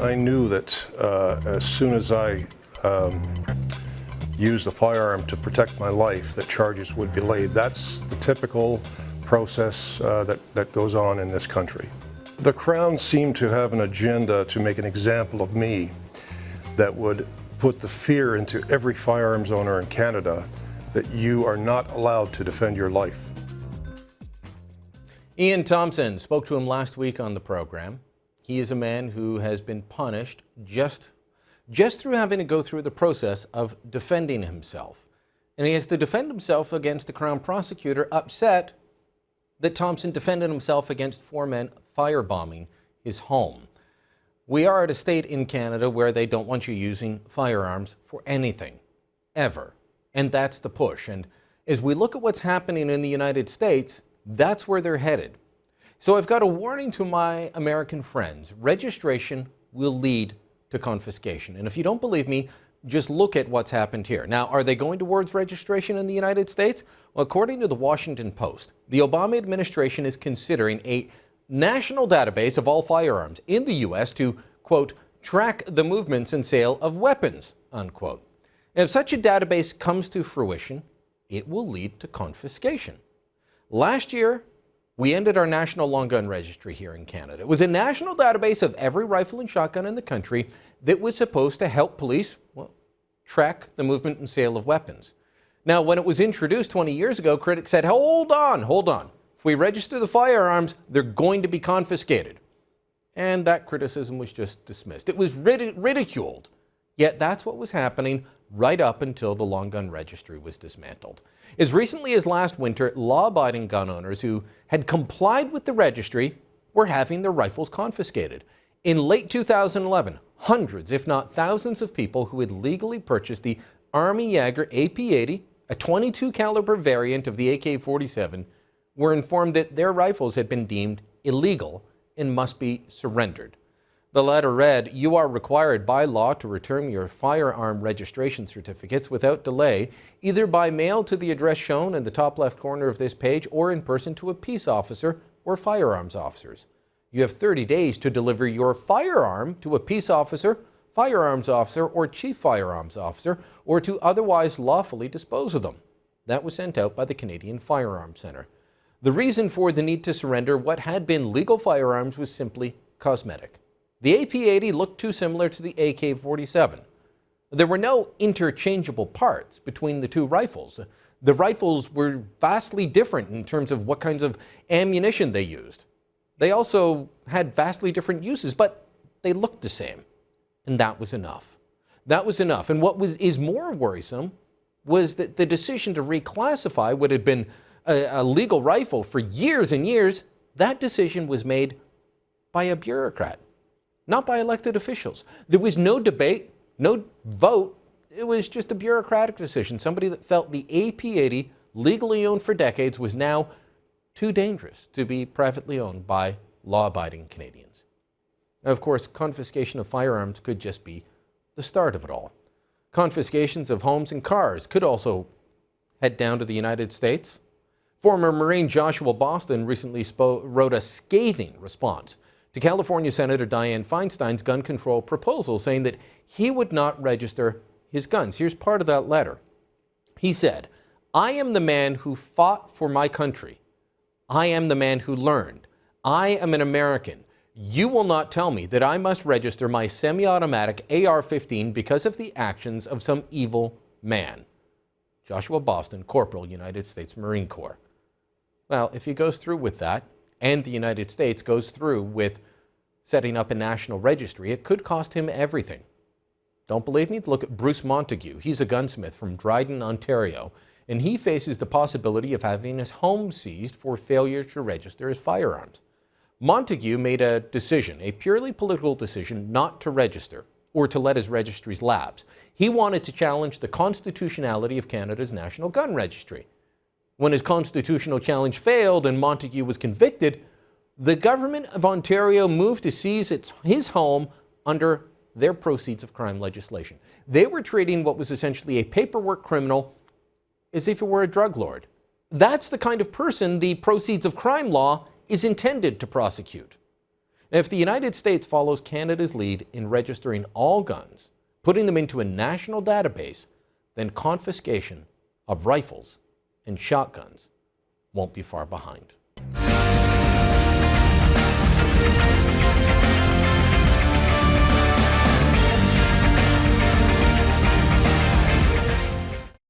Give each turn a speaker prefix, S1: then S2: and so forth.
S1: I knew that as soon as I used a firearm to protect my life, that charges would be laid. That's the typical process that goes on in this country. The Crown seemed to have an agenda to make an example of me that would put the fear into every firearms owner in Canada that you are not allowed to defend your life.
S2: Ian Thompson spoke to him last week on the program. He is a man who has been punished just through having to go through the process of defending himself. And he has to defend himself against a Crown prosecutor upset that Thompson defended himself against 4 men firebombing his home. We are at a state in Canada where they don't want you using firearms for anything, ever. And that's the push. And as we look at what's happening in the United States, that's where they're headed. So I've got a warning to my American friends. Registration will lead to confiscation. And if you don't believe me, just look at what's happened here. Now, are they going towards registration in the United States? Well, according to the Washington Post, the Obama administration is considering a national database of all firearms in the U.S. to, quote, track the movements and sale of weapons, unquote. And if such a database comes to fruition, it will lead to confiscation. Last year, we ended our national long gun registry here in Canada. It was a national database of every rifle and shotgun in the country that was supposed to help police, well, track the movement and sale of weapons. Now, when it was introduced 20 years ago, critics said, hold on. If we register the firearms, they're going to be confiscated. And that criticism was just dismissed. It was ridiculed. Yet that's what was happening right up until the long gun registry was dismantled. As recently as last winter, law-abiding gun owners who had complied with the registry were having their rifles confiscated. In late 2011, hundreds, if not thousands of people who had legally purchased the Army Jaeger AP-80, a .22 caliber variant of the AK-47, were informed that their rifles had been deemed illegal and must be surrendered. The letter read, "You are required by law to return your firearm registration certificates without delay, either by mail to the address shown in the top left corner of this page or in person to a peace officer or firearms officers. You have 30 days to deliver your firearm to a peace officer, firearms officer, or chief firearms officer, or to otherwise lawfully dispose of them." That was sent out by the Canadian Firearms Centre. The reason for the need to surrender what had been legal firearms was simply cosmetic. The AP-80 looked too similar to the AK-47. There were no interchangeable parts between the two rifles. The rifles were vastly different in terms of what kinds of ammunition they used. They also had vastly different uses, but they looked the same. And that was enough. That was enough. And what is more worrisome was that the decision to reclassify what had been a legal rifle for years and years, that decision was made by a bureaucrat, not by elected officials. There was no debate, no vote. It was just a bureaucratic decision. Somebody that felt the AP-80, legally owned for decades, was now too dangerous to be privately owned by law-abiding Canadians. Now, of course, confiscation of firearms could just be the start of it all. Confiscations of homes and cars could also head down to the United States. Former Marine Joshua Boston recently wrote a scathing response to California Senator Dianne Feinstein's gun control proposal, saying that he would not register his guns. Here's part of that letter. He said, "I am the man who fought for my country. I am the man who learned. I am an American. You will not tell me that I must register my semi-automatic AR-15 because of the actions of some evil man." Joshua Boston, Corporal, United States Marine Corps. Well, if he goes through with that, and the United States goes through with setting up a national registry, it could cost him everything. Don't believe me? Look at Bruce Montague. He's a gunsmith from Dryden, Ontario, and he faces the possibility of having his home seized for failure to register his firearms. Montague made a decision, a purely political decision, not to register or to let his registries lapse. He wanted to challenge the constitutionality of Canada's National Gun Registry. When his constitutional challenge failed and Montague was convicted, the government of Ontario moved to seize his home under their proceeds of crime legislation. They were treating what was essentially a paperwork criminal as if it were a drug lord. That's the kind of person the proceeds of crime law is intended to prosecute. And if the United States follows Canada's lead in registering all guns, putting them into a national database, then confiscation of rifles and shotguns won't be far behind.